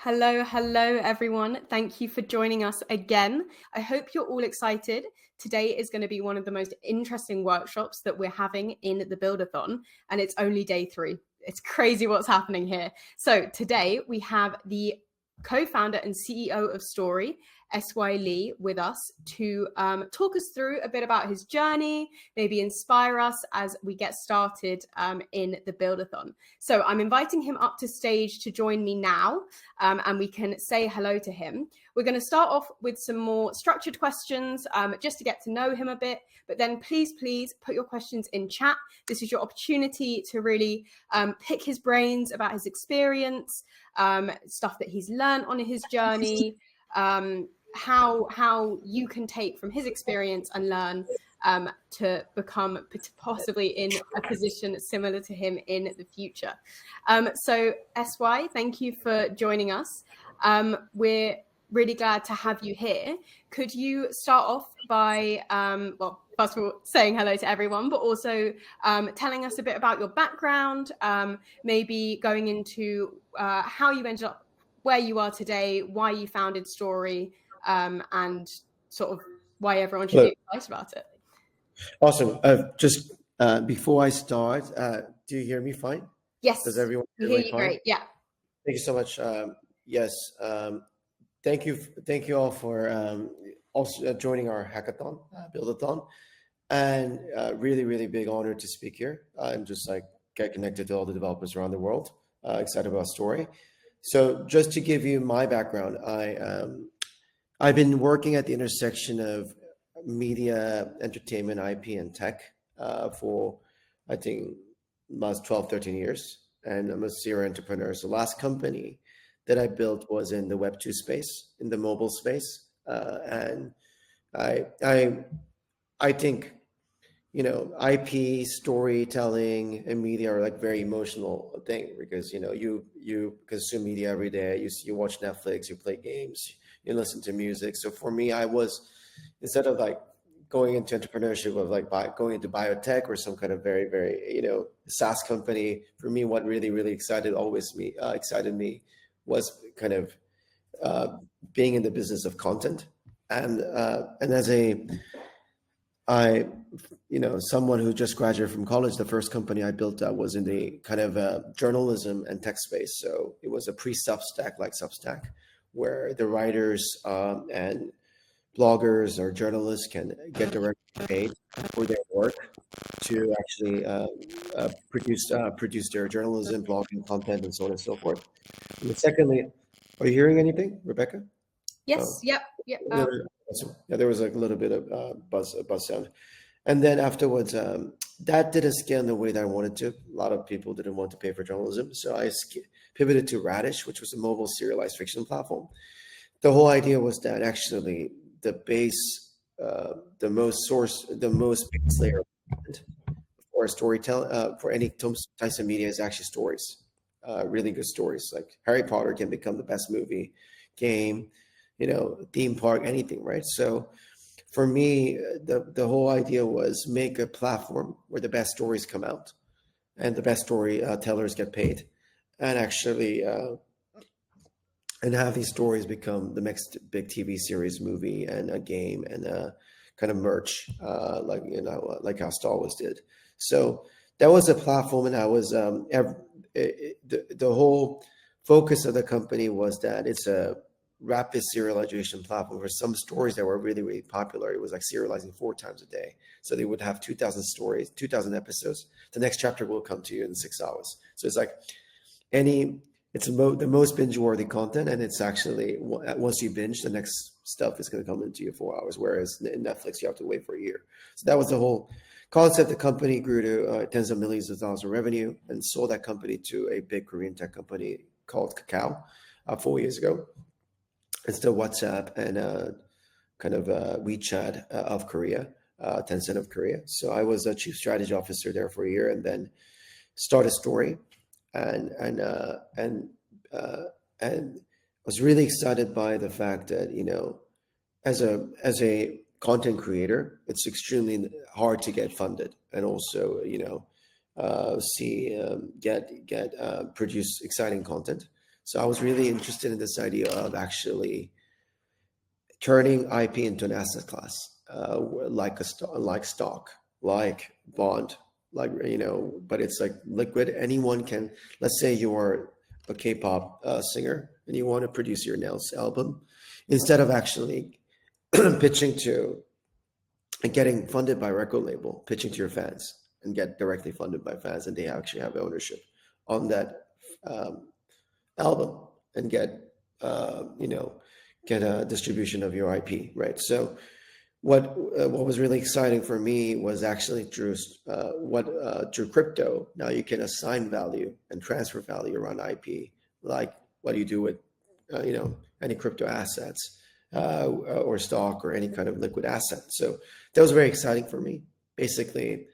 Hello, everyone. Thank you for joining us again. I hope you're all excited. Today is going to be one of the most interesting workshops that we're having in the Buildathon, and it's only day 3. It's crazy what's happening here. So today we have the co-founder and CEO of Story, SWA Lee, with us to talk us through a bit about his journey, maybe inspire us as we get started in the Buildathon. So I'm inviting him up to stage to join me now, and we can say hello to him. We're going to start off with some more structured questions just to get to know him a bit, but then please put your questions in chat. This is your opportunity to really pick his brains about his experience, stuff that he's learned on his journey, how you can take from his experience and learn to become possibly in a position similar to him in the future. So SY, thank you for joining us. We're really glad to have you here. Could you start off by, well, first of all, saying hello to everyone, but also telling us a bit about your background, maybe going into how you ended up where you are today, why you founded Story, and sort of why everyone should be excited about it. Awesome. Just before I start, do you hear me fine? Yes. Does everyone hear you fine? Great? Yeah. Thank you so much. Yes. Thank you all for also joining our hackathon, Buildathon, and really big honor to speak here and just like get connected to all the developers around the world. Excited about Story. So just to give you my background, I've been working at the intersection of media, entertainment, IP, and tech for, I think, last 12, 13 years. And I'm a serial entrepreneur. So last company that I built was in the Web2 space, in the mobile space. And I think, you know, IP, storytelling, and media are like very emotional thing because, you know, you consume media every day. You watch Netflix, you play games, you listen to music. So for me, I was, instead of like going into entrepreneurship of like going into biotech or some kind of very, you know, SaaS company, for me, what really excited me was kind of being in the business of content. And as someone who just graduated from college, the first company I built was in the kind of journalism and tech space. So it was a pre-Substack, like Substack, where the writers and bloggers or journalists can get directly paid for their work to actually produce their journalism, blogging content, and so on and so forth. And then secondly, are you hearing anything, Rebecca? Yes. Yep. Yeah, there was like a little bit of buzz sound. And then afterwards, that didn't scale in the way that I wanted to. A lot of people didn't want to pay for journalism. So I pivoted to Radish, which was a mobile serialized fiction platform. The whole idea was that actually the base, the most base layer for storytelling, for any types of media is actually stories, really good stories. Like Harry Potter can become the best movie, game, you know, theme park, anything, right? So for me, the whole idea was make a platform where the best stories come out and the best storytellers get paid, and actually and have these stories become the next big TV series, movie, and a game, and a kind of merch, like, you know, like how Star Wars did. So that was a platform, and I was the whole focus of the company was that it's a rapid serialization platform for some stories that were really popular. It was like serializing 4 times a day. So they would have 2,000 stories, 2,000 episodes. The next chapter will come to you in 6 hours. So it's like it's the most binge-worthy content, and it's actually, once you binge, the next stuff is going to come into you 4 hours, whereas in Netflix, you have to wait for a year. So that was the whole concept. The company grew to tens of millions of dollars of revenue and sold that company to a big Korean tech company called Kakao 4 years ago. It's still WhatsApp and kind of WeChat of Korea, Tencent of Korea. So I was a chief strategy officer there for a year, and then started Story, and was really excited by the fact that, you know, as a content creator, it's extremely hard to get funded, and also, you know, produce exciting content. So I was really interested in this idea of actually turning IP into an asset class, like stock, like bond, like, but it's like liquid. Anyone can. Let's say you're a K-pop singer and you want to produce your next album, instead of actually pitching to and getting funded by a record label, pitching to your fans and get directly funded by fans, and they actually have ownership on that um, album and get a distribution of your IP, right? So what was really exciting for me was actually through crypto. Now you can assign value and transfer value around IP, like what you do with any crypto assets or stock or any kind of liquid asset. So that was very exciting for me. Basically,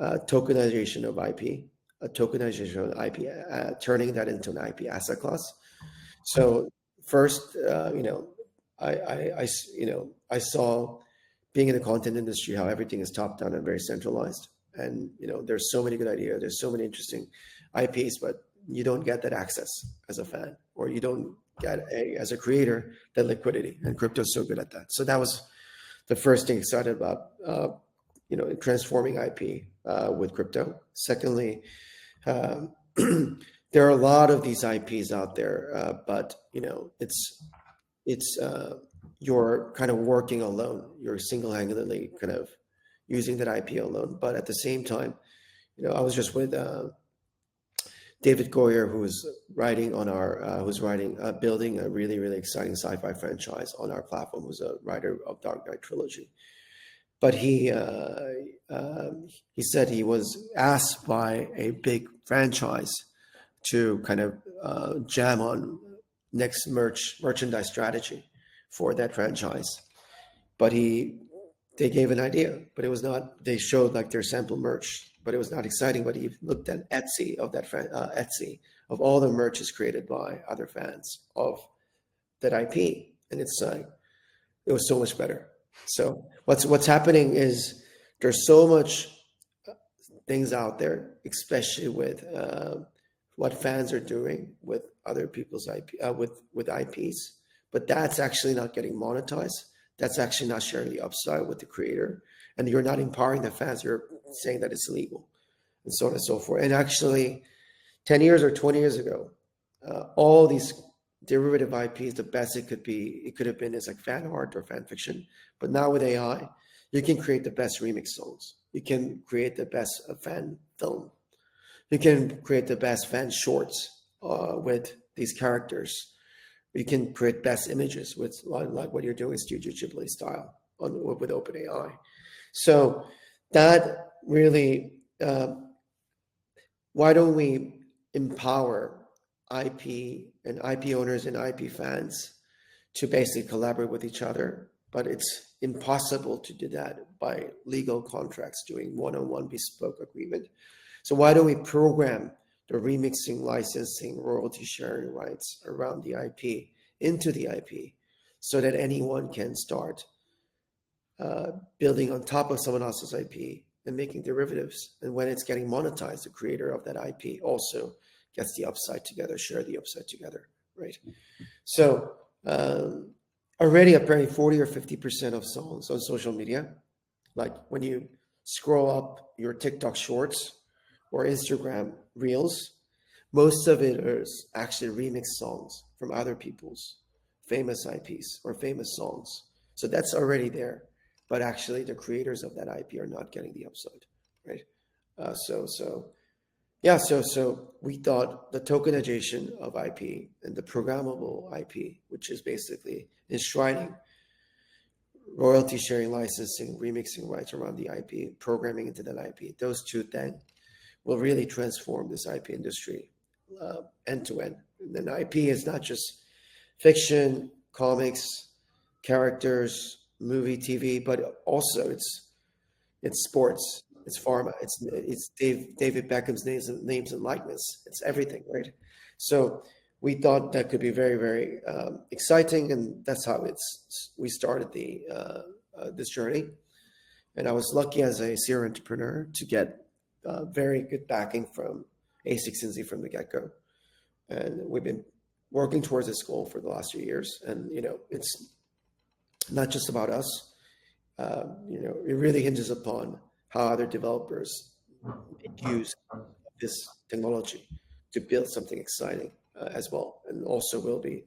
tokenization of IP, tokenization of IP, turning that into an IP asset class. So first, I saw, being in the content industry, how everything is top down and very centralized. And there's so many good ideas, there's so many interesting IPs, but you don't get that access as a fan, or you don't get as a creator, that liquidity. And crypto is so good at that. So that was the first thing excited about, transforming IP with crypto. Secondly, um, there are a lot of these IPs out there, but it's you're kind of working alone. You're single-handedly kind of using that IP alone. But at the same time, I was just with David Goyer, who's building a really, really exciting sci-fi franchise on our platform, who's a writer of Dark Knight trilogy. But he said he was asked by a big franchise to kind of jam on next merchandise strategy for that franchise. But they gave an idea, but it was not. They showed like their sample merch, but it was not exciting. But he looked at Etsy of all the merches created by other fans of that IP, and it's like it was so much better. So what's happening is there's so much things out there, especially with what fans are doing with other people's IP, with IPs, but that's actually not getting monetized. That's actually not sharing the upside with the creator, and you're not empowering the fans. You're saying that it's illegal, and so on and so forth. And actually, 10 years or 20 years ago, all these derivative IPs, the best it could have been is like fan art or fan fiction. But now with AI, you can create the best remix songs. You can create the best fan film. You can create the best fan shorts with these characters. You can create best images with like what you're doing Studio Ghibli style with OpenAI. So that really, why don't we empower IP and IP owners and IP fans to basically collaborate with each other? But it's impossible to do that by legal contracts, doing one-on-one bespoke agreement. So why don't we program the remixing, licensing, royalty sharing rights around the IP into the IP, so that anyone can start building on top of someone else's IP and making derivatives. And when it's getting monetized, the creator of that IP also gets the upside together, share the upside together, right? So already apparently 40 or 50% of songs on social media, like when you scroll up your TikTok shorts or Instagram reels, most of it is actually remixed songs from other people's famous IPs or famous songs. So that's already there, but actually the creators of that IP are not getting the upside, right? So we thought the tokenization of IP and the programmable IP, which is basically enshrining royalty sharing, licensing, remixing rights around the IP, programming into that IP, those two then will really transform this IP industry end to end. And then IP is not just fiction, comics, characters, movie, TV, but also it's sports, it's pharma, it's David Beckham's names and likeness. It's everything, right? So we thought that could be very, very exciting, and that's how we started this journey. And I was lucky as a serial entrepreneur to get very good backing from A16Z from the get-go. And we've been working towards this goal for the last few years. And, it's not just about us. It really hinges upon how other developers make use of this technology to build something exciting as well. And also we'll be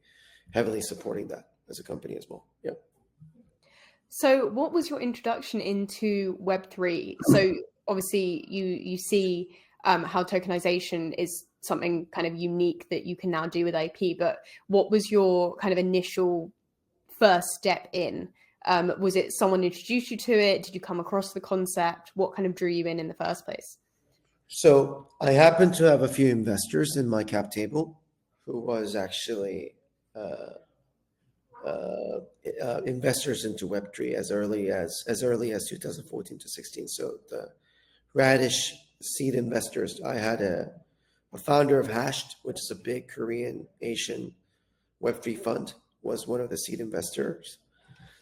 heavily supporting that as a company as well. Yeah. So what was your introduction into Web3? So obviously you see how tokenization is something kind of unique that you can now do with IP, but what was your kind of initial first step in? Was it someone introduced you to it? Did you come across the concept? What kind of drew you in the first place? So I happen to have a few investors in my cap table who was actually investors into Web3 as early as 2014 to 16. So the Radish seed investors, I had a founder of Hashed, which is a big Korean Asian Web3 fund, was one of the seed investors.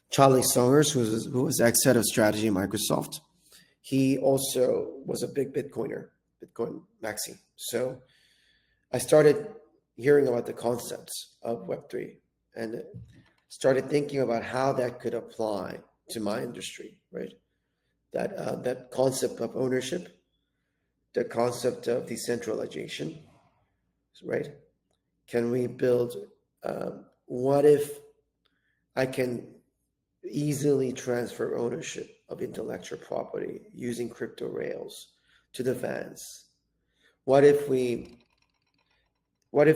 Charlie Songers, who was ex-head of strategy at Microsoft, he also was a big Bitcoiner, Bitcoin maxi. So I started hearing about the concepts of Web3 and started thinking about how that could apply to my industry, right? That concept of ownership, the concept of decentralization, right? Can we build, what if I can easily transfer ownership of intellectual property using crypto rails to the fans? What if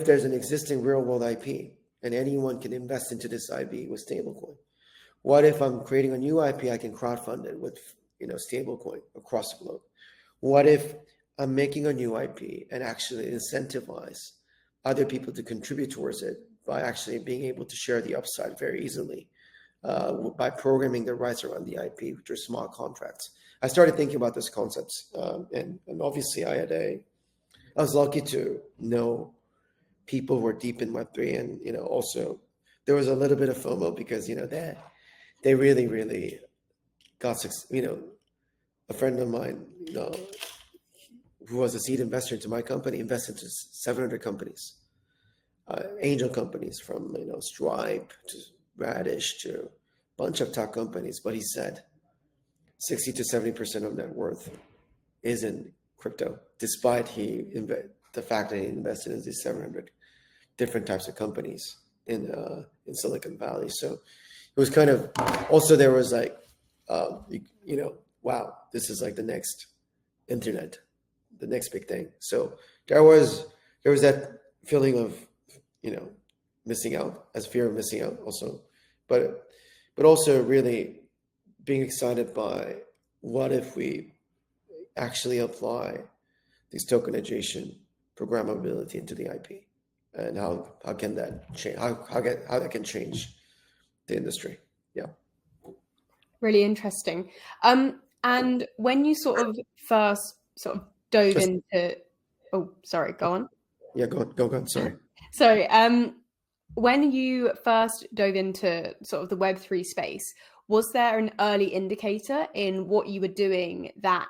there's an existing real world IP and anyone can invest into this IP with stablecoin? What if I'm creating a new IP, I can crowdfund it with stablecoin across the globe? What if I'm making a new IP and actually incentivize other people to contribute towards it by actually being able to share the upside very easily by programming the rights around the IP, which are smart contracts? I started thinking about those concepts, and obviously I was lucky to know people who were deep in Web3, and also there was a little bit of FOMO because they really really got a friend of mine who was a seed investor into my company invested into 700 companies, angel companies from Stripe to Radish to a bunch of top companies. But he said 60 to 70% of net worth is in crypto, despite the fact that he invested in these 700 different types of companies in Silicon Valley. So it was kind of, also there was like, wow, this is like the next internet, the next big thing. So there was that feeling of missing out, as fear of missing out also, but also really being excited by what if we actually apply this tokenization programmability into the IP, and how can that change, how that can change the industry. Yeah. Really interesting. And when you sort of first sort of dove into, oh, sorry, go on. Yeah, go on. Sorry. Sorry. When you first dove into sort of the Web3 space, was there an early indicator in what you were doing that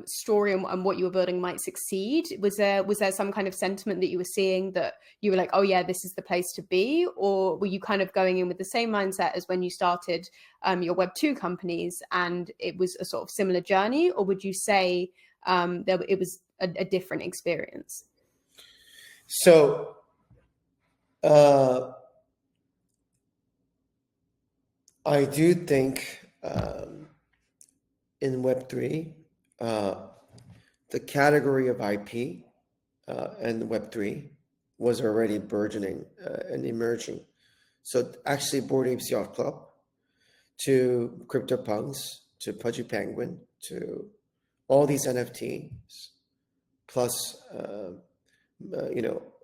story and what you were building might succeed? Was there some kind of sentiment that you were seeing that you were like, oh yeah, this is the place to be? Or were you kind of going in with the same mindset as when you started your Web2 companies, and it was a sort of similar journey? Or would you say it was a different experience? So I do think in Web3, the category of IP and Web3 was already burgeoning and emerging. So actually, Bored Apes Yacht Club to CryptoPunks to Pudgy Penguin to all these NFTs, plus a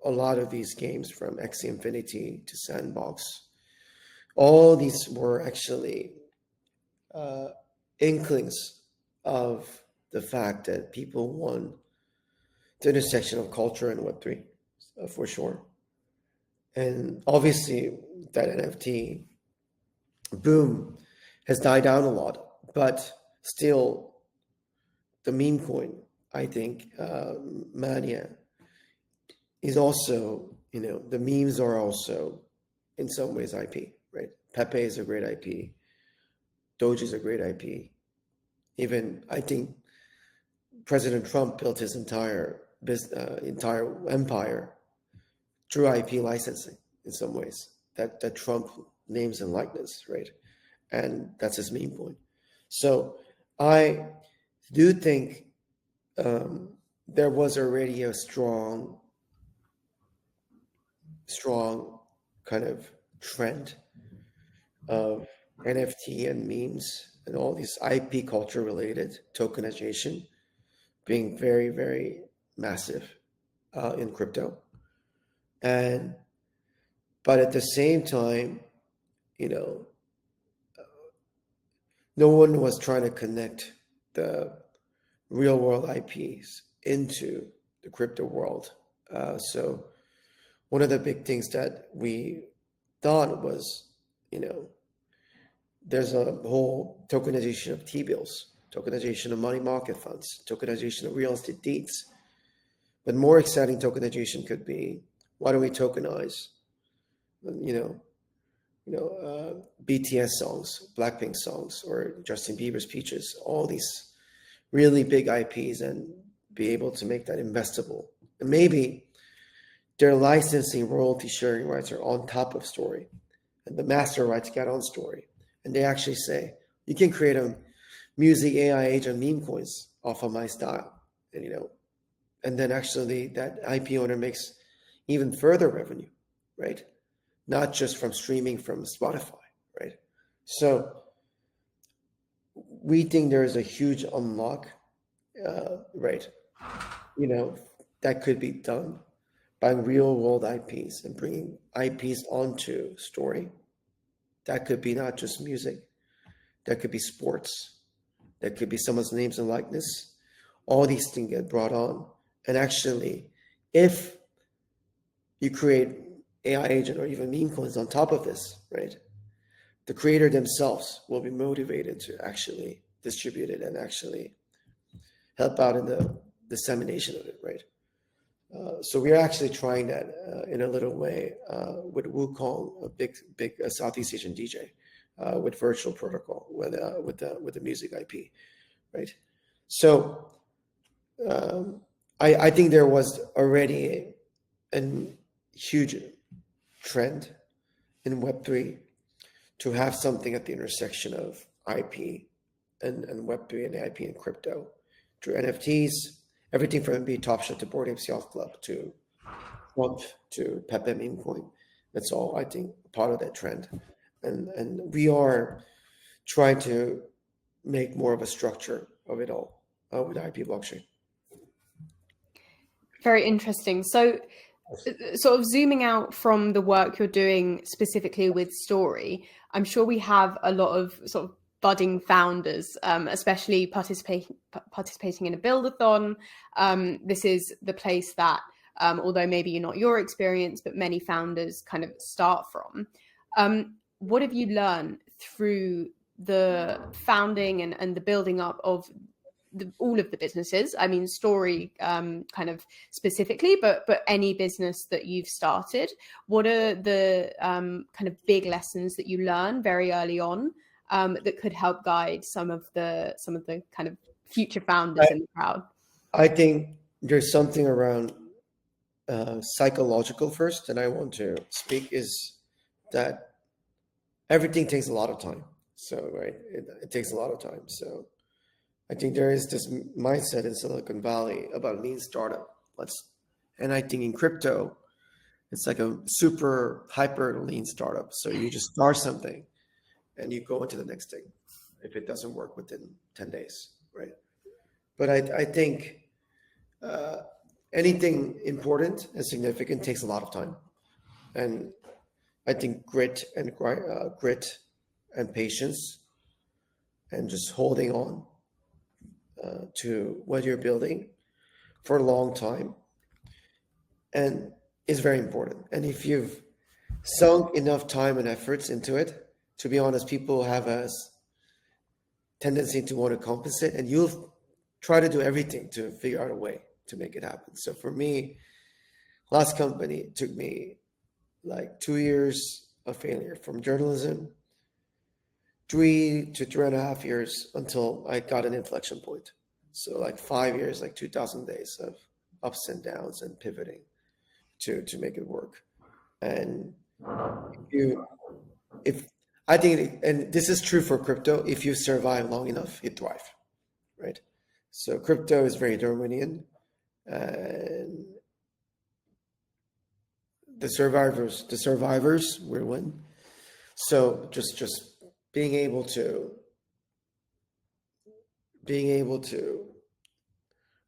lot of these games from Axie Infinity to Sandbox, all these were actually inklings of the fact that people want the intersection of culture and Web3 for sure. And obviously that NFT boom has died down a lot, but still the meme coin, I think, mania is also the memes are also in some ways IP, right? Pepe is a great IP. Doge is a great IP. Even I think President Trump built his entire empire through IP licensing in some ways. That Trump names and likeness, right? And that's his main point. So I do think there was already a strong kind of trend of NFT and memes and all these IP culture related tokenization being very, very massive in crypto. And but at the same time, you know, no one was trying to connect the real world IPs into the crypto world. So one of the big things that we thought was, there's a whole tokenization of T-bills, tokenization of money market funds, tokenization of real estate deeds. But more exciting tokenization could be, why don't we tokenize, BTS songs, Blackpink songs, or Justin Bieber's Peaches, all these really big IPs, and be able to make that investable. And maybe their licensing royalty sharing rights are on top of Story, and the master rights get on Story. And they actually say, you can create a music AI agent meme coins off of my style. And then actually that IP owner makes even further revenue, right? Not just from streaming from Spotify, right? So we think there is a huge unlock, right? That could be done by real world IPs and bringing IPs onto Story. That could be not just music, that could be sports, that could be someone's names and likeness. All these things get brought on. And actually, if you create AI agent or even meme coins on top of this, right, the creator themselves will be motivated to actually distribute it and actually help out in the dissemination of it, right? So we're actually trying that in a little way with Wukong, a big Southeast Asian DJ, with Virtual Protocol, with the music IP, right? So I think there was already a huge trend in Web3 to have something at the intersection of IP and Web3 and IP and crypto through NFTs, everything from NBA Top Shot to Bored Apes Yacht Club to Trump to Pepe meme coin. That's all, I think, part of that trend. And we are trying to make more of a structure of it all with IP blockchain. Very interesting. So sort of zooming out from the work you're doing specifically with Story, I'm sure we have a lot of sort of budding founders, especially participating in a Buildathon. This is the place that, although maybe not your experience, but many founders kind of start from. What have you learned through the founding and the building up of all of the businesses? I mean, Story kind of specifically, but any business that you've started. What are the kind of big lessons that you learn very early on that could help guide some of the kind of future founders in the crowd? I think there's something around psychological first, and I want to speak, is that everything takes a lot of time. So, right, it takes a lot of time. So I think there is this mindset in Silicon Valley about lean startup. And I think in crypto, it's like a super hyper lean startup. So you just start something and you go into the next thing if it doesn't work within 10 days, right? But I think anything important and significant takes a lot of time. And I think grit and patience and just holding on to what you're building for a long time and is very important. And if you've sunk enough time and efforts into it, to be honest, people have a tendency to want to compensate, and you'll try to do everything to figure out a way to make it happen. So for me, Last company took me like 2 years of failure from journalism, 3 to 3.5 years until I got an inflection point. So like 5 years, like 2,000 days of ups and downs and pivoting to make it work. And you, if I think, and this is true for crypto, if you survive long enough, you thrive, right? So crypto is very Darwinian, and the survivors will win. So just being able to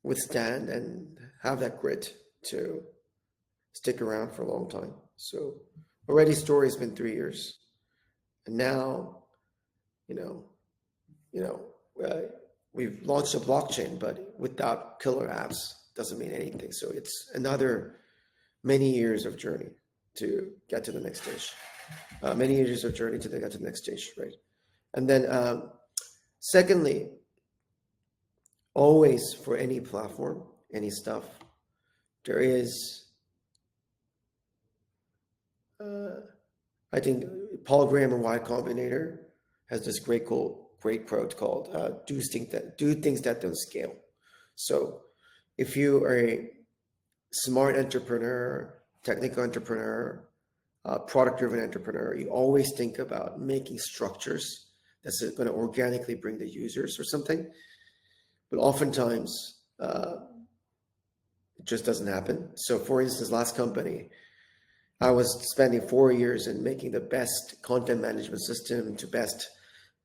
withstand and have that grit to stick around for a long time. So already story's been 3 years, and now, you know, you know, we've launched a blockchain, but without killer apps doesn't mean anything. So it's another many years of journey to get to the next stage. Many years of journey to get to the next stage, right? And then, secondly, always for any platform, any stuff, there is, I think Paul Graham and Y Combinator has this great quote called "Do things that don't scale." So, if you are a smart entrepreneur, technical entrepreneur, product-driven entrepreneur, you always think about making structures that's going to organically bring the users or something. But oftentimes, it just doesn't happen. So, for instance, last company, I was spending 4 years in making the best content management system, to best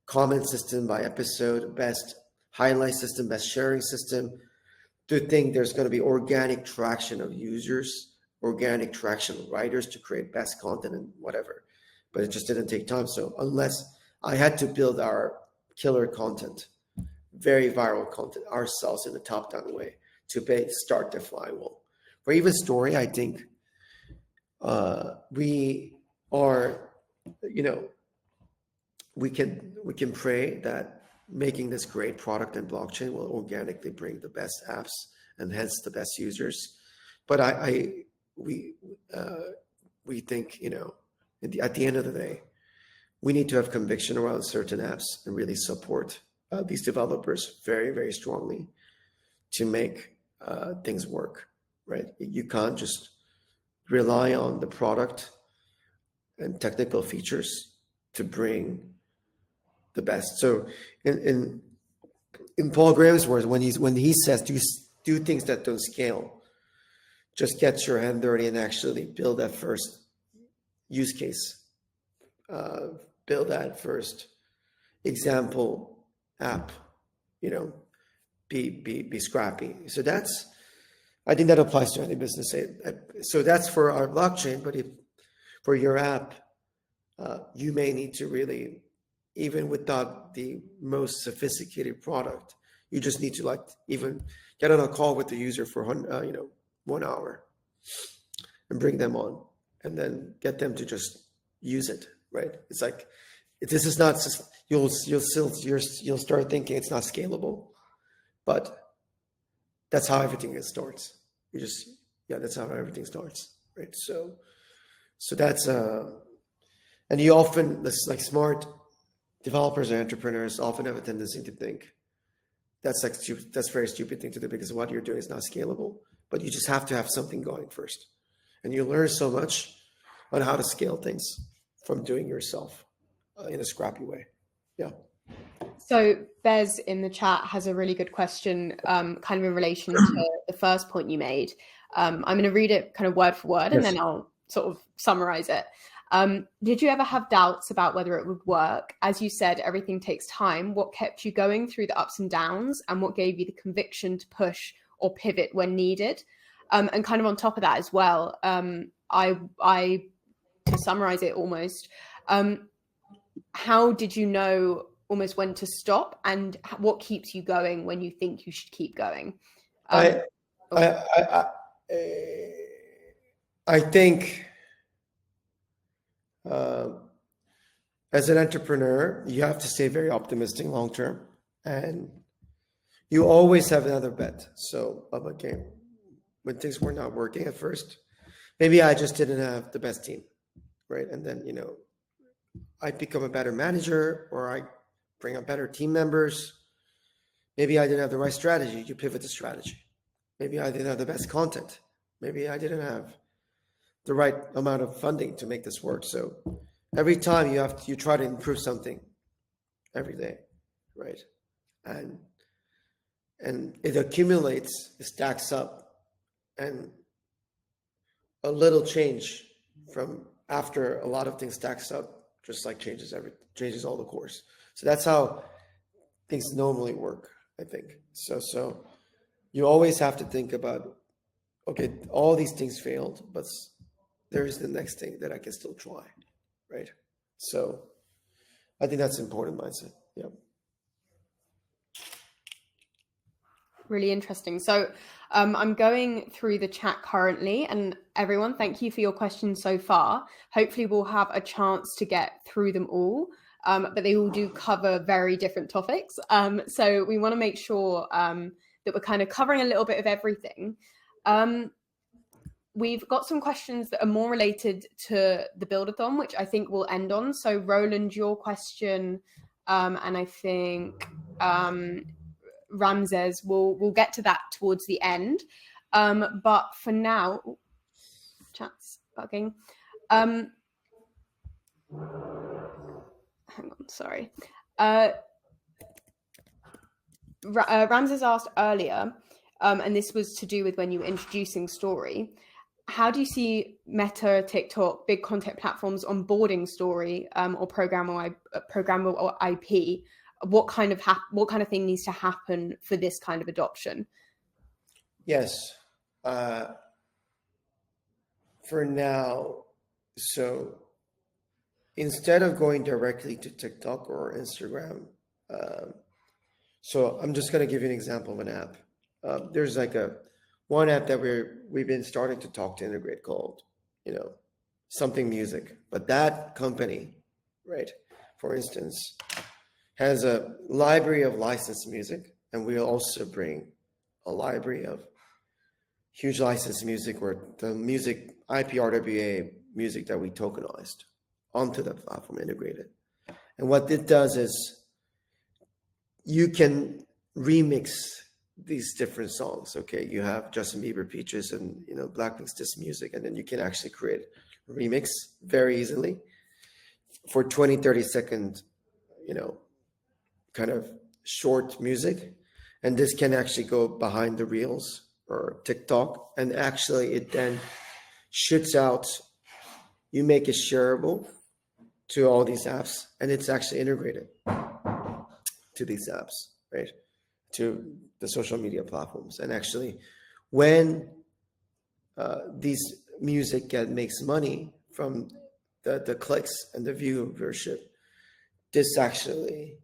comment system by episode, best highlight system, best sharing system, to think there's going to be organic traction of users, organic traction of writers to create best content and whatever. But it just didn't take time. So unless I had to build our killer content, very viral content ourselves in a top-down way to start the flywheel. For even story, I think we are, we can pray that making this great product and blockchain will organically bring the best apps and hence the best users. But we think, at the end of the day, we need to have conviction around certain apps and really support these developers very, very strongly to make things work, right? You can't just rely on the product and technical features to bring the best. So in Paul Graham's words, when he says do things that don't scale, just get your hand dirty and actually build that first use case, build that first example app, be scrappy. So I think that applies to any business. So that's for our blockchain, but if for your app, you may need to really, even without the most sophisticated product, you just need to even get on a call with the user for 1 hour and bring them on, and then get them to just use it. Right? It's like, this is not. You'll start thinking it's not scalable, but that's how everything starts. That's how everything starts. Right? So that's and you often, this like smart developers or entrepreneurs often have a tendency to think that's a very stupid thing to do because what you're doing is not scalable. But you just have to have something going first, and you learn so much on how to scale things from doing yourself in a scrappy way. Yeah. So Bez in the chat has a really good question, kind of in relation to the first point you made. I'm going to read it kind of word for word, and then I'll sort of summarize it. Did you ever have doubts about whether it would work? As you said, everything takes time. What kept you going through the ups and downs, and what gave you the conviction to push or pivot when needed? And kind of on top of that as well, I to summarize it almost, how did you know almost when to stop, and what keeps you going when you think you should keep going? I think as an entrepreneur, you have to stay very optimistic long term, and you always have another bet. So, okay, when things were not working at first, Maybe I just didn't have the best team, right? And then, I become a better manager, or I bring up better team members. Maybe I didn't have the right strategy. You pivot the strategy. Maybe I didn't have the best content. Maybe I didn't have the right amount of funding to make this work. So every time you try to improve something every day, right? And it accumulates, it stacks up, and a little change from after a lot of things stacks up, just like changes all the course. So that's how things normally work, I think. So you always have to think about, okay, all these things failed, but there's the next thing that I can still try, right? So I think that's an important mindset. Yeah. Really interesting. So I'm going through the chat currently, and everyone, thank you for your questions so far. Hopefully we'll have a chance to get through them all, but they all do cover very different topics. So we want to make sure that we're kind of covering a little bit of everything. We've got some questions that are more related to the Buildathon, which I think we'll end on. So Roland, your question, and I think Ramses, we'll get to that towards the end. But for now, chat's bugging. Hang on, sorry. Ramses asked earlier, and this was to do with when you were introducing Story. How do you see Meta, TikTok, big content platforms onboarding Story or programmable IP? What kind of thing needs to happen for this kind of adoption? Yes. For now, so instead of going directly to TikTok or Instagram, so I'm just going to give you an example of an app. There's like one app that we've been starting to talk to integrate called, something music. But that company, right, for instance, has a library of licensed music, and we'll also bring a library of huge licensed music, or the music IPRWA music that we tokenized onto the platform integrated. And what it does is you can remix these different songs. Okay, you have Justin Bieber Peaches and Blackpink's this music, and then you can actually create a remix very easily for 20-30 second kind of short music, and this can actually go behind the reels or TikTok, and actually it then shoots out, you make it shareable to all these apps, and it's actually integrated to these apps, right, to the social media platforms. And actually when these music makes money from the clicks and the viewership, this actually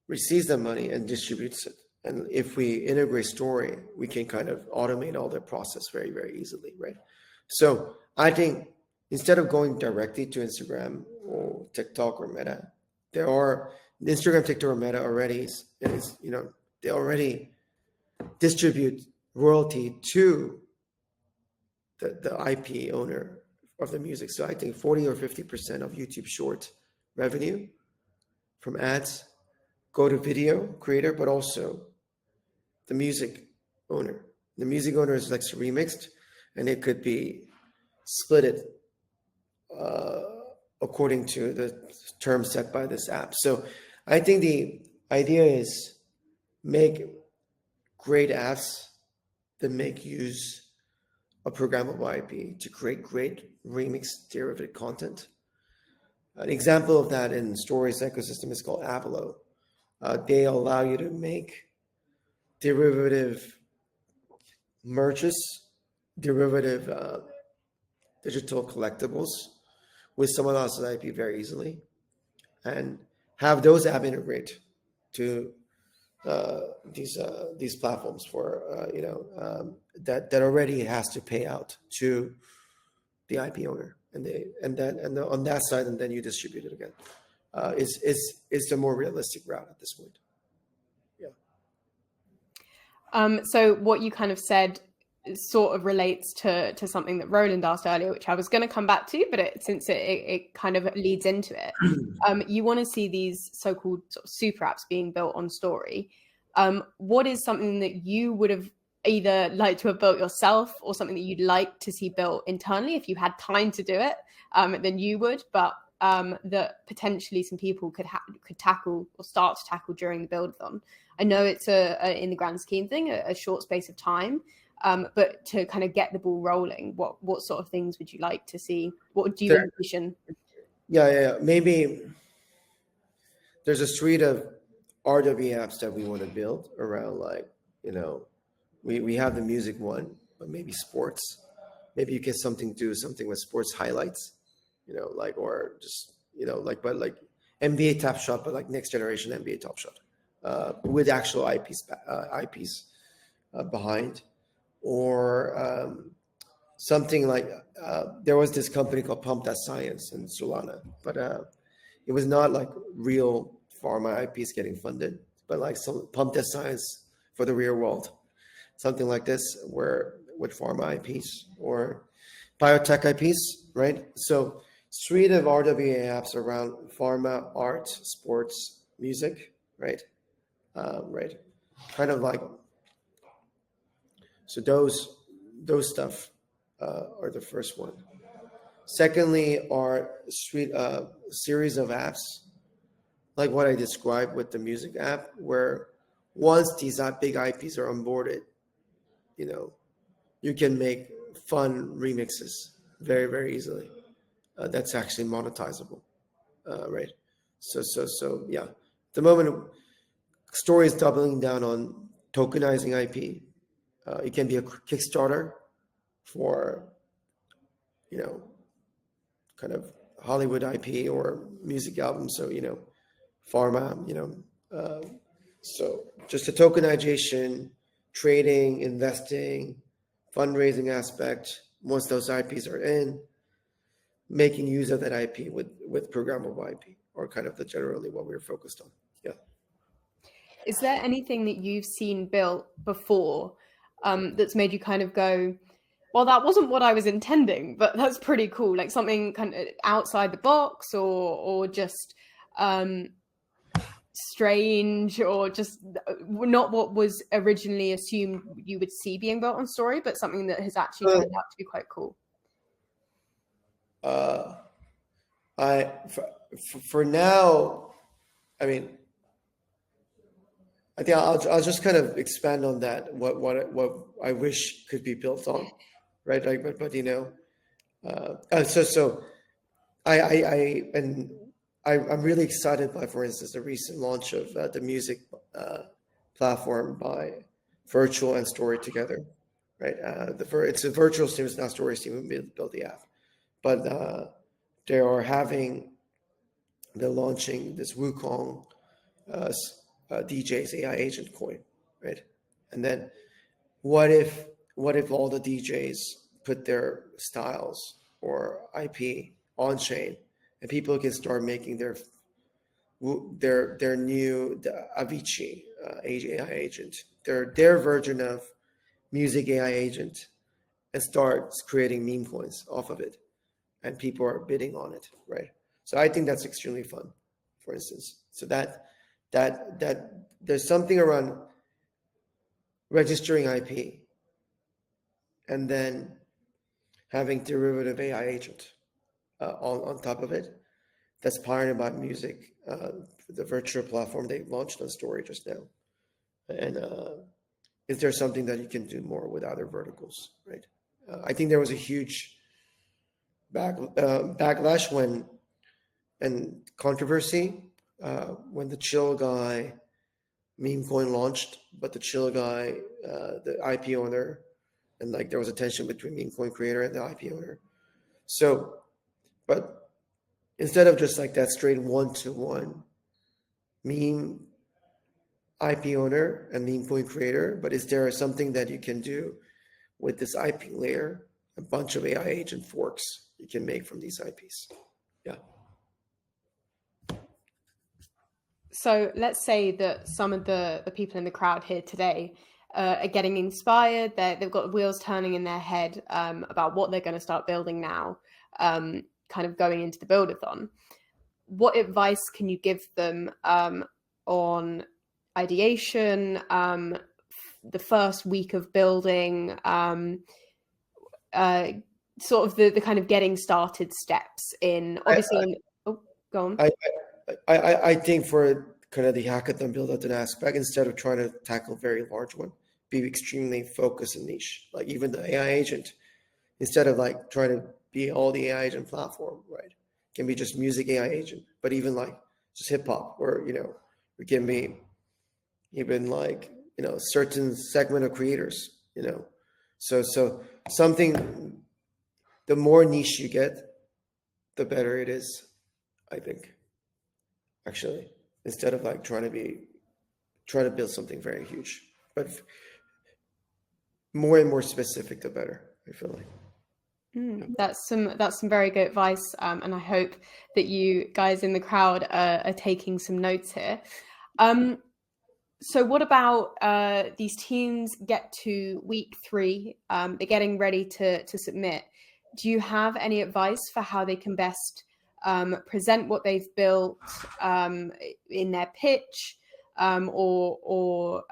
receives the money and distributes it. And if we integrate Story, we can kind of automate all that process very, very easily, right? So I think instead of going directly to Instagram or TikTok or Meta, there are Instagram, TikTok, or Meta already they already distribute royalty to the IP owner of the music. So I think 40 or 50% of YouTube short revenue from ads go to video creator, but also the music owner. The music owner is like remixed, and it could be split according to the terms set by this app. So I think the idea is make great apps that make use of programmable IP to create great remix derivative content. An example of that in Story's ecosystem is called Avalo. They allow you to make derivative merges, derivative digital collectibles with someone else's IP very easily, and have those app integrate to these platforms for that already has to pay out to the IP owner, and on that side, and then you distribute it again. Is the more realistic route at this point. Yeah. So what you kind of said sort of relates to something that Roland asked earlier, which I was going to come back to, but since it kind of leads into it, you want to see these so-called sort of super apps being built on Story. What is something that you would have either liked to have built yourself, or something that you'd like to see built internally if you had time to do it, then you would, but that potentially some people could tackle or start to tackle during the Buildathon? I know it's in the grand scheme thing, a short space of time, but to kind of get the ball rolling, what sort of things would you like to see? What do you envision? Yeah. Maybe there's a suite of RW apps that we want to build around, like, we have the music one, but maybe sports. Maybe you get do something with sports highlights, like, or just, but like NBA Top Shot, but like next generation NBA Top Shot, with actual IPs behind, or something like, there was this company called Pump That Science in Solana, but it was not like real pharma IPs getting funded, but like some Pump That Science for the real world, something like this, where with pharma IPs or biotech IPs, right? So suite of RWA apps around pharma, art, sports, music, right? Right. Kind of like, so those stuff are the first one. Secondly, are series of apps like what I described with the music app, where once these big IPs are onboarded, you can make fun remixes very, very easily. That's actually monetizable, right? So yeah. At the moment, Story is doubling down on tokenizing IP. It can be a Kickstarter for, kind of Hollywood IP or music albums. So, pharma, so just a tokenization, trading, investing, fundraising aspect. Once those IPs are in, making use of that IP with programmable IP, or kind of generally what we're focused on. Yeah. Is there anything that you've seen built before that's made you kind of go, well, that wasn't what I was intending, but that's pretty cool? Like something kind of outside the box, or just strange, or just not what was originally assumed you would see being built on Story, but something that has actually turned out to be quite cool? For now, I mean, I think I'll just kind of expand on that. What I wish could be built on, right? Like, but so I'm really excited by, for instance, the recent launch of the music platform by Virtual and Story together, right? It's a virtual team, it's not Story's team who built the app, but they're launching this Wukong DJ's AI agent coin, right? And then what if all the DJs put their styles or IP on chain, and people can start making their new Avicii AI agent, their version of music AI agent, and starts creating meme coins off of it, and people are bidding on it, right? So I think that's extremely fun, for instance. So that there's something around registering IP and then having derivative AI agent on top of it, that's powered by music, the virtual platform they launched on Story just now. And is there something that you can do more with other verticals, right? I think there was a huge backlash and controversy when the Chill Guy meme coin launched, but the Chill Guy, the IP owner, and like there was a tension between meme coin creator and the IP owner. So, but instead of just like that straight one-to-one meme IP owner and meme coin creator, but is there something that you can do with this IP layer, a bunch of AI agent forks you can make from these IPs? Yeah. So let's say that some of the people in the crowd here today are getting inspired. They've got wheels turning in their head about what they're going to start building now, kind of going into the Buildathon. What advice can you give them on ideation, the first week of building, sort of the kind of getting started steps in, obviously, oh, go on. I think for kind of the hackathon buildathon aspect, instead of trying to tackle a very large one, be extremely focused and niche. Like even the AI agent, instead of like trying to be all the AI agent platform, right? It can be just music AI agent, but even like just hip hop, or it can be even like certain segment of creators, So something, the more niche you get, the better it is, I think. Actually, instead of like trying to build something very huge, but more and more specific, the better, I feel like. That's some very good advice, and I hope that you guys in the crowd are taking some notes here. So what about these teams get to week 3, they're getting ready to submit. Do you have any advice for how they can best present what they've built in their pitch, or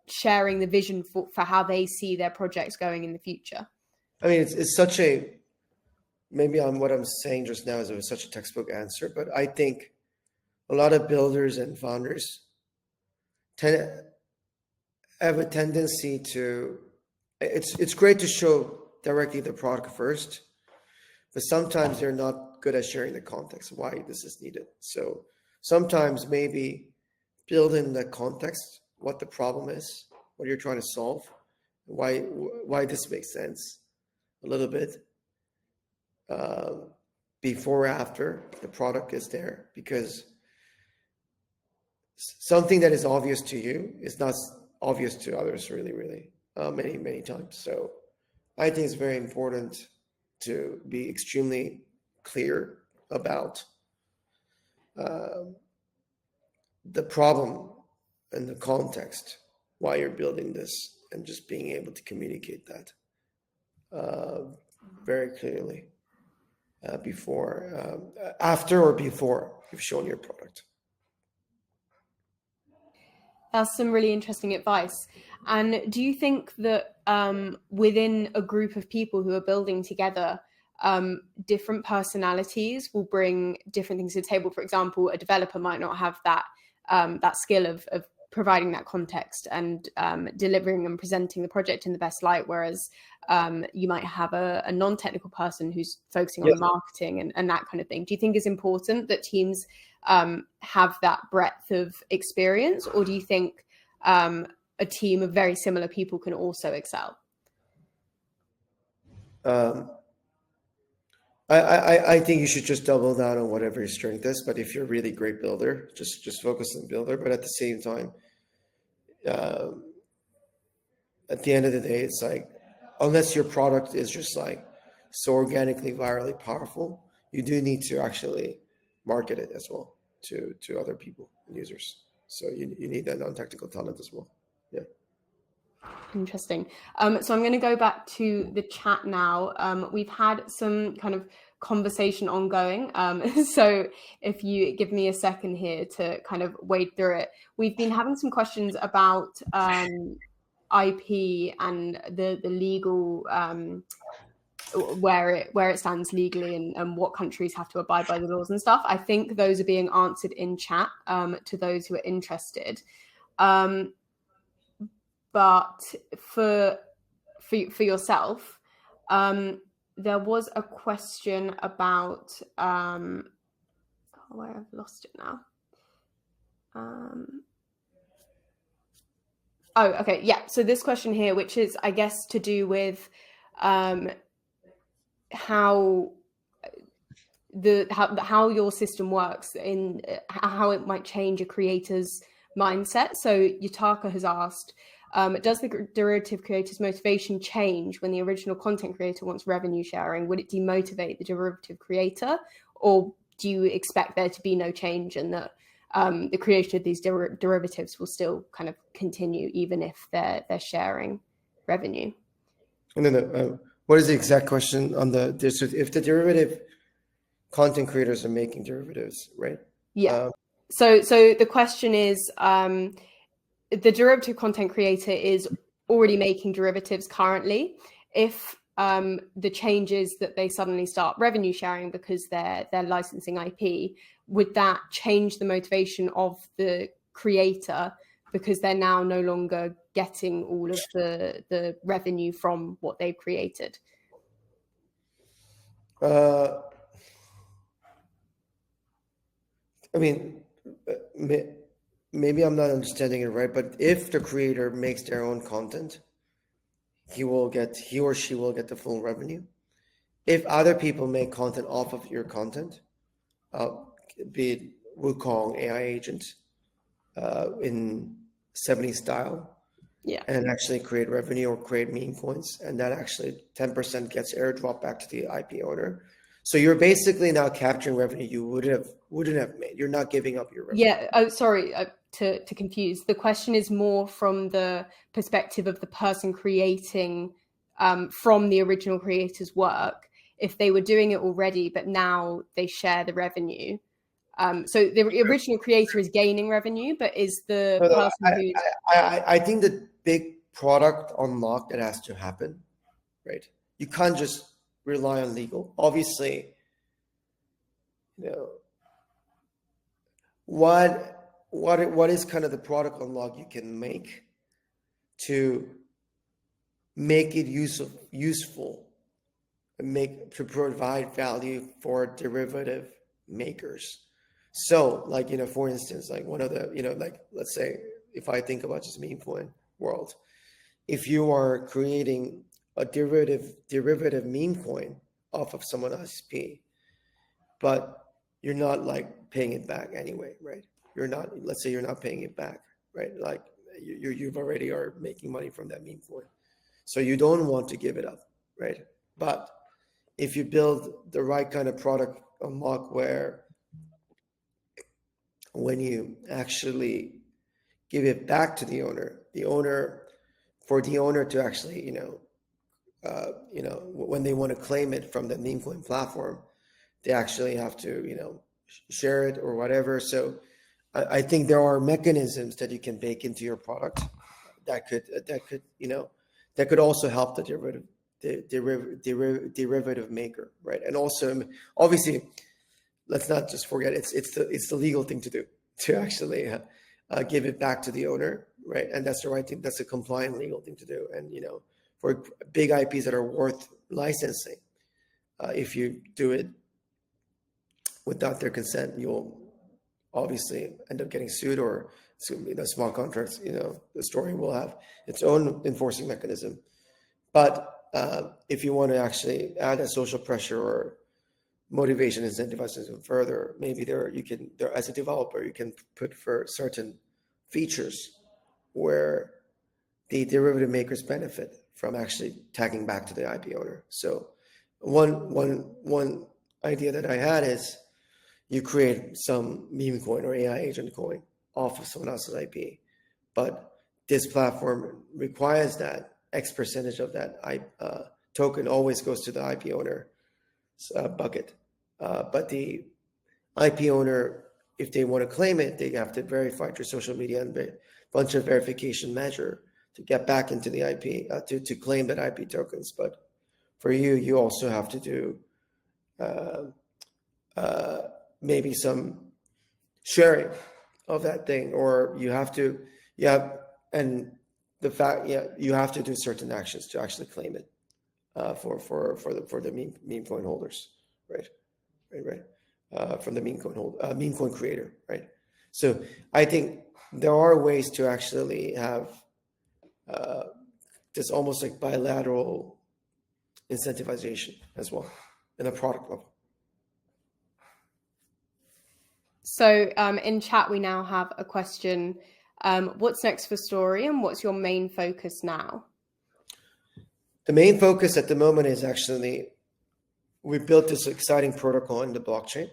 sharing the vision for how they see their projects going in the future? I mean, it's such a, maybe what I'm saying just now is such a textbook answer, but I think a lot of builders and founders have a tendency to, it's great to show directly the product first, but sometimes they're not good at sharing the context of why this is needed. So sometimes maybe build in the context, what the problem is, what you're trying to solve, why this makes sense a little bit before or after the product is there, because something that is obvious to you is not obvious to others really many times. So I think it's very important to be extremely clear about the problem and the context, why you're building this, and just being able to communicate that very clearly after or before you've shown your product. That's some really interesting advice. And do you think that within a group of people who are building together, different personalities will bring different things to the table? For example, a developer might not have that skill of providing that context and delivering and presenting the project in the best light, whereas you might have a non-technical person who's focusing on marketing and that kind of thing. Do you think it's important that teams have that breadth of experience, or do you think a team of very similar people can also excel? I think you should just double down on whatever your strength is. But if you're a really great builder, just focus on builder. But at the same time, at the end of the day, it's like, unless your product is just like so organically, virally powerful, you do need to actually market it as well to other people and users. So you need that non-technical talent as well. Yeah. Interesting. So I'm going to go back to the chat now. We've had some kind of conversation ongoing. So if you give me a second here to kind of wade through it, we've been having some questions about IP and the legal, where it stands legally and what countries have to abide by the laws and stuff. I think those are being answered in chat to those who are interested. But for yourself, there was a question about where I've lost it now. Oh, okay, yeah. So this question here, which is, I guess, to do with how your system works, in how it might change a creator's mindset. So Yutaka has asked, does the derivative creator's motivation change when the original content creator wants revenue sharing? Would it demotivate the derivative creator, or do you expect there to be no change and that the creation of these derivatives will still kind of continue, even if they're sharing revenue. And then what is the exact question on if the derivative content creators are making derivatives, right? Yeah. So the question is, the derivative content creator is already making derivatives currently. If the changes that they suddenly start revenue sharing because they're licensing IP, would that change the motivation of the creator because they're now no longer getting all of the revenue from what they've created? I mean, maybe I'm not understanding it right, but if the creator makes their own content, he or she will get the full revenue. If other people make content off of your content, be it Wukong AI agent in 70s style, Yeah. and actually create revenue or create meme coins, and that actually 10% gets airdropped back to the IP owner. So you're basically now capturing revenue you wouldn't have made. You're not giving up your revenue. Yeah. Oh, sorry to confuse. The question is more from the perspective of the person creating from the original creator's work. If they were doing it already, but now they share the revenue. So the original creator is gaining revenue, but is the person who's... I think the big product unlock that has to happen, right? You can't just rely on legal. Obviously, what is kind of the product unlock you can make to make it useful and to provide value for derivative makers. So like, for instance, like one of the, like, let's say if I think about just meme coin world, if you are creating a derivative meme coin off of someone else's IP, but you're not like paying it back anyway, right? Let's say you're not paying it back, right? Like you've already are making money from that meme coin. So you don't want to give it up, right? But if you build the right kind of product unlock where when you actually give it back to the owner for the owner to actually, when they want to claim it from the meme coin platform, they actually have to, share it or whatever. So I think there are mechanisms that you can bake into your product that could also help the derivative maker, right? And also, obviously, let's not just forget it's the legal thing to do to actually give it back to the owner, right? And that's the right thing. That's a compliant legal thing to do. And for big IPs that are worth licensing, if you do it without their consent, you'll obviously end up getting sued, or the small contracts. The story will have its own enforcing mechanism. But if you want to actually add a social pressure or motivation, incentivize them further, maybe as a developer, you can put for certain features where the derivative makers benefit from actually tagging back to the IP owner. So one idea that I had is you create some meme coin or AI agent coin off of someone else's IP, but this platform requires that X percentage of that token always goes to the IP owner bucket. But the IP owner, if they want to claim it, they have to verify through social media and a bunch of verification measure to get back into the IP to claim that IP tokens. But for you also have to do maybe some sharing of that thing, or you have to you have to do certain actions to actually claim it for the meme coin holders, right? From the meme coin creator, right? So I think there are ways to actually have this almost like bilateral incentivization as well in a product level. So in chat, we now have a question. What's next for Story, and what's your main focus now? The main focus at the moment is actually we built this exciting protocol in the blockchain,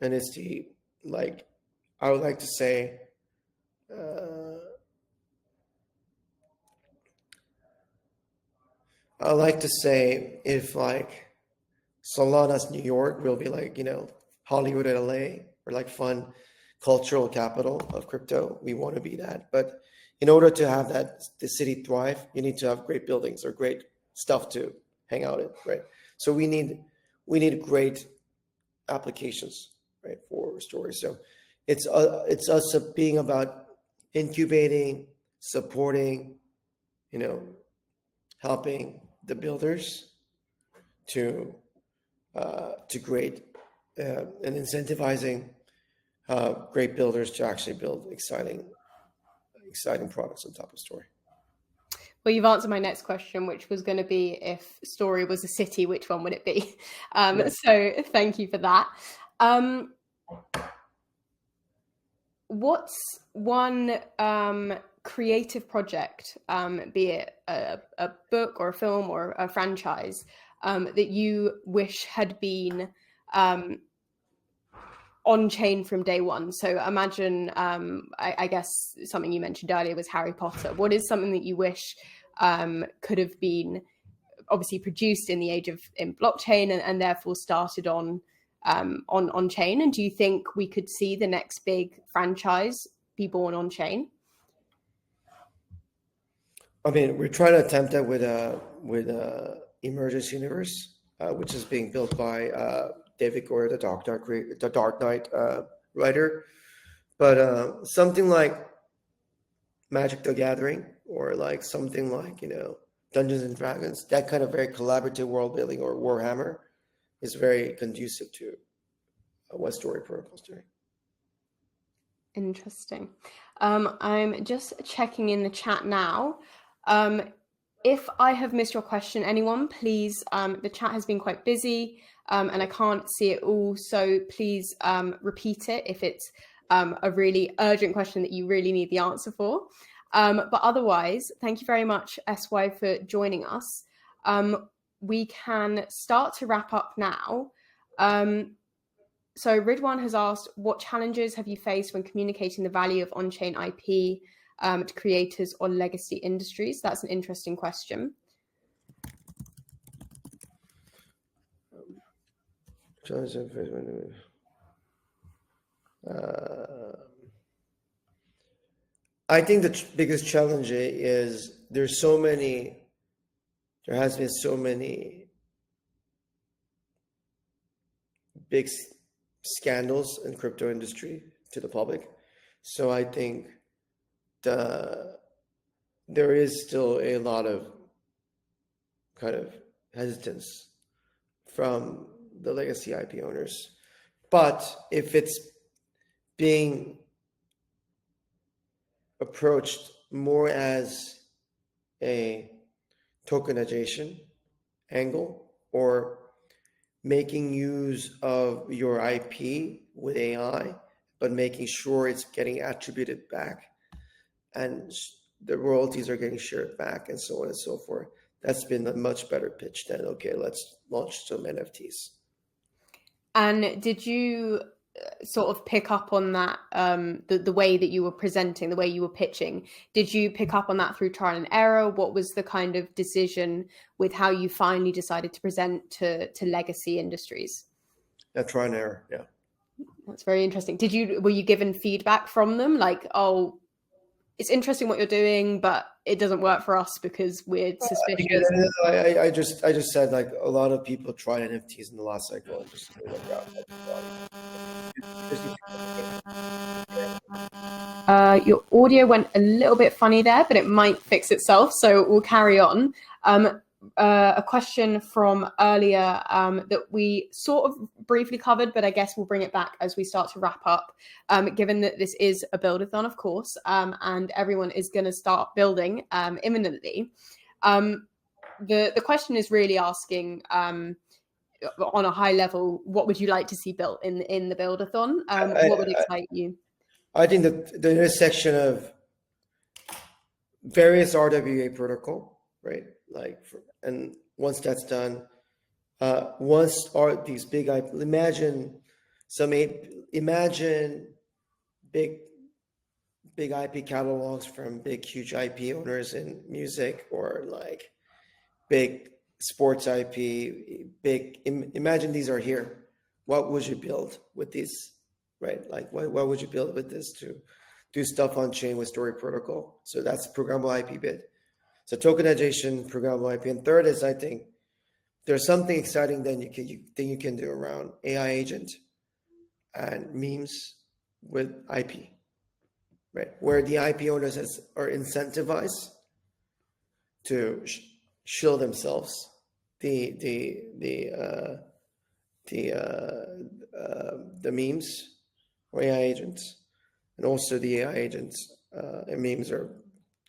and it's I would like to say, uh, I like to say if like Solana's New York will be like, Hollywood at LA, or like fun cultural capital of crypto. We want to be that. But in order to have that, the city thrive, you need to have great buildings or great stuff to hang out in, right? So we need great applications, right, for stories. So it's us being about incubating, supporting, you know, helping the builders to create and incentivizing great builders to actually build exciting products on top of Story. Well, you've answered my next question, which was going to be if Story was a city, which one would it be? Right. So thank you for that. What's one creative project, be it a book or a film or a franchise, that you wish had been on chain from day one? So imagine, I guess something you mentioned earlier was Harry Potter. What is something that you wish could have been obviously produced in the age of blockchain and therefore started on chain? And do you think we could see the next big franchise be born on chain? I mean, we're trying to attempt that with Emergence Universe, which is being built by David Goyer, the Dark Knight writer. But something like Magic the Gathering, or like something like Dungeons and Dragons, that kind of very collaborative world building, or Warhammer, is very conducive to what Story Protocol is doing. Interesting. I'm just checking in the chat now. If I have missed your question, anyone, please, the chat has been quite busy and I can't see it all. So please repeat it if it's a really urgent question that you really need the answer for. But otherwise, thank you very much, SWA, for joining us. We can start to wrap up now. So Ridwan has asked, what challenges have you faced when communicating the value of on-chain IP to creators or legacy industries? That's an interesting question. I think the biggest challenge is there has been so many big scandals in crypto industry to the public. So I think there is still a lot of kind of hesitance from the legacy IP owners. But if it's being approached more as a tokenization angle, or making use of your IP with AI, but making sure it's getting attributed back and the royalties are getting shared back and so on and so forth. That's been a much better pitch than, okay, let's launch some NFTs. And did you sort of pick up on that, the way that you were presenting, the way you were pitching? Did you pick up on that through trial and error? What was the kind of decision with how you finally decided to present to legacy industries? Trial and error, yeah. That's very interesting. Were you given feedback from them, like, oh, it's interesting what you're doing, but it doesn't work for us because we're suspicious? I just said, like, a lot of people tried NFTs in the last cycle and just your audio went a little bit funny there, but it might fix itself, so we'll carry on. A question from earlier that we sort of briefly covered, but I guess we'll bring it back as we start to wrap up, given that this is a Buildathon, of course, and everyone is going to start building imminently. The question is really asking, on a high level, what would you like to see built in the Buildathon? What would excite you? I think that the intersection of various RWA protocol, right? And once that's done, these big, imagine big IP catalogs from big, huge IP owners in music, or like big sports IP, imagine these are here. What would you build with these, right? Like, what would you build with this to do stuff on chain with story protocol? So that's programmable IP bit. So tokenization, programmable IP. And third is, I think, there's something exciting that you can do around AI agent and memes with IP, right? Where the IP owners are incentivized to shield themselves the memes or AI agents, and also the AI agents and memes are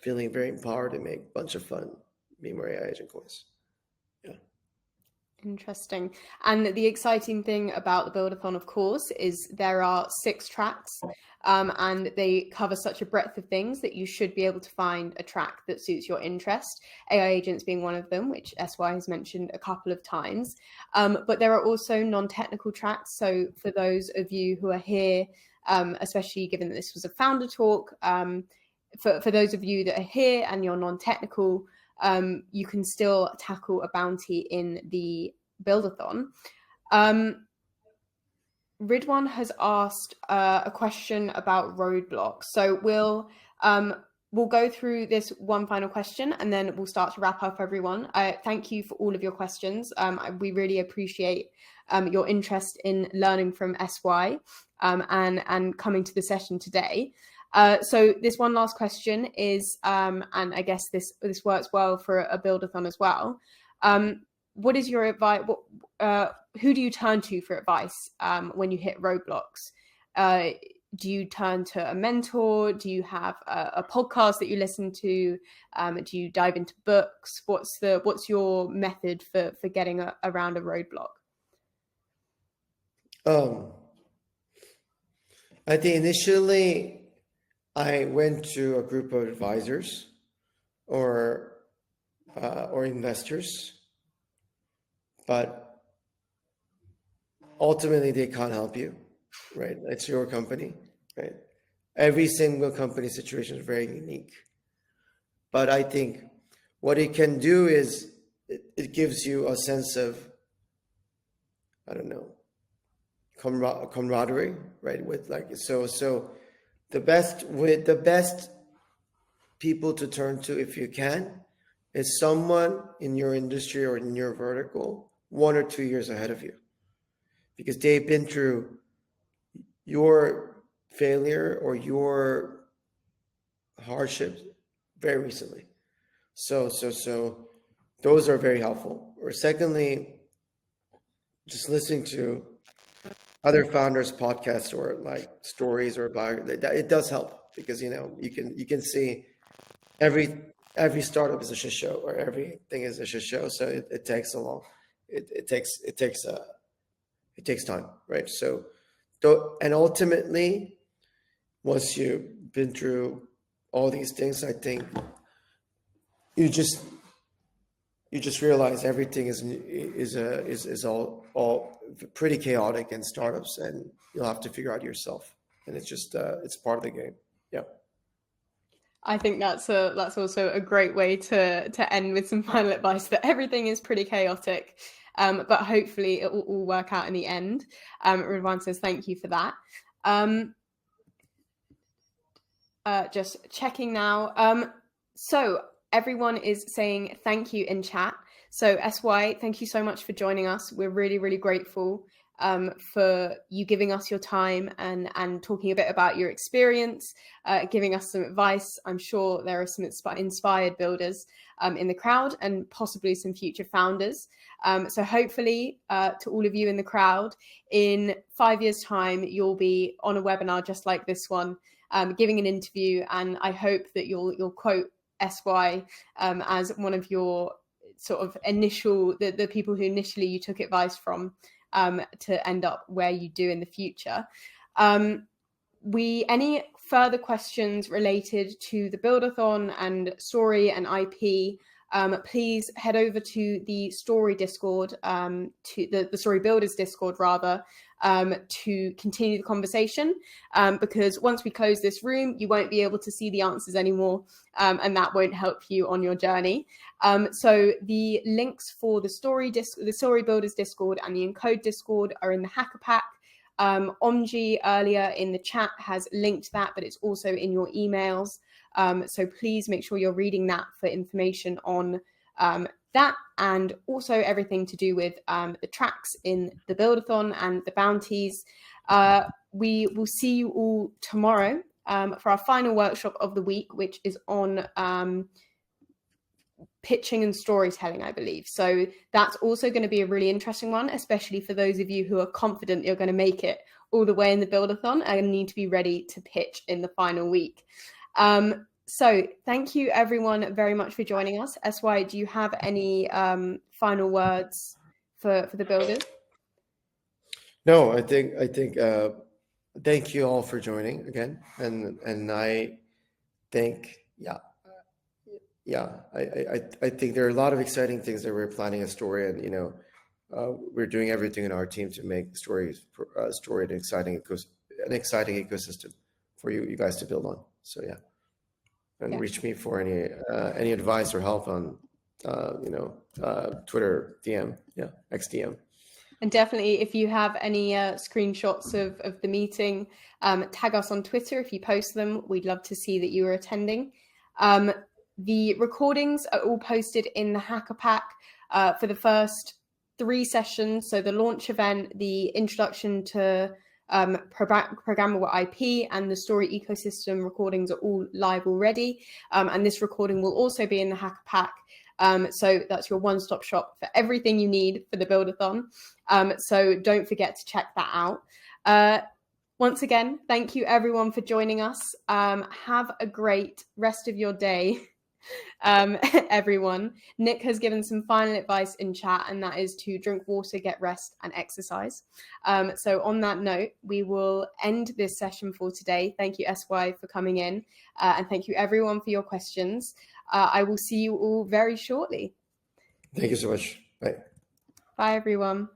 feeling very empowered to make a bunch of fun meme or AI agent coins. Yeah. Interesting. And the exciting thing about the Buildathon, of course, is there are 6 tracks, and they cover such a breadth of things that you should be able to find a track that suits your interest. AI agents being one of them, which SY has mentioned a couple of times. But there are also non-technical tracks. So for those of you who are here, especially given that this was a founder talk, for those of you that are here and you're non-technical, you can still tackle a bounty in the Buildathon. Ridwan has asked a question about roadblocks. So we'll go through this one final question and then we'll start to wrap up, everyone. Thank you for all of your questions. We really appreciate your interest in learning from SY and coming to the session today. So this one last question is, and I guess this works well for a Buildathon as well. What is your advice? Who do you turn to for advice when you hit roadblocks? Do you turn to a mentor? Do you have a podcast that you listen to? Do you dive into books? What's your method for getting around a roadblock? I think initially I went to a group of advisors or investors, but ultimately they can't help you, right? It's your company, right? Every single company situation is very unique. But I think what it can do is it gives you a sense of, I don't know, camaraderie, right? With like, so the best people to turn to, if you can, is someone in your industry or in your vertical 1 or 2 years ahead of you, because they've been through your failure or your hardships very recently. So those are very helpful. Or secondly, just listening to other founders' podcasts or like stories or it does help, because you can see every startup is a shit show, or everything is a shit show. So it takes a long, it takes time, right? So, and ultimately, once you've been through all these things, I think you just realize everything is all pretty chaotic in startups, and you'll have to figure out yourself. And it's just it's part of the game. Yeah. I think that's also a great way to end with some final advice, that everything is pretty chaotic, but hopefully it will all work out in the end. Ridwan says thank you for that. Just checking now. So everyone is saying thank you in chat. So SY, thank you so much for joining us. We're really, really grateful for you giving us your time and talking a bit about your experience, giving us some advice. I'm sure there are some inspired builders in the crowd, and possibly some future founders. So hopefully to all of you in the crowd, in 5 years' time, you'll be on a webinar just like this one, giving an interview, and I hope that you'll quote SY as one of your sort of initial, the people who initially you took advice from, to end up where you do in the future. Any further questions related to the Buildathon and story and IP, please head over to the story Discord, to the story builders Discord rather, to continue the conversation, because once we close this room, you won't be able to see the answers anymore, and that won't help you on your journey. So the links for the Story Builders Discord and the Encode Discord are in the Hacker Pack. Omji earlier in the chat has linked that, but it's also in your emails. So please make sure you're reading that for information on that, and also everything to do with the tracks in the Buildathon and the bounties. We will see you all tomorrow for our final workshop of the week, which is on pitching and storytelling, I believe. So that's also going to be a really interesting one, especially for those of you who are confident you're going to make it all the way in the Buildathon and need to be ready to pitch in the final week. So thank you everyone very much for joining us. SY, do you have any final words for the builders? No, I think thank you all for joining again, and I think I think there are a lot of exciting things that we're planning a story, and we're doing everything in our team to make story an exciting ecosystem for you guys to build on. So yeah. And reach me for any advice or help on Twitter DM, XDM. And definitely, if you have any screenshots of the meeting, tag us on Twitter if you post them. We'd love to see that you are attending. The recordings are all posted in the Hacker Pack for the first 3 sessions. So the launch event, the introduction to programmable IP, and the story ecosystem recordings are all live already. And this recording will also be in the Hacker Pack. So that's your one-stop shop for everything you need for the Buildathon. So don't forget to check that out. Once again, thank you everyone for joining us. Have a great rest of your day. Everyone. Nick has given some final advice in chat, and that is to drink water, get rest, and exercise. So on that note, we will end this session for today. Thank you, SY, for coming in, and thank you everyone for your questions. I will see you all very shortly. Thank you so much. Bye. Bye, everyone.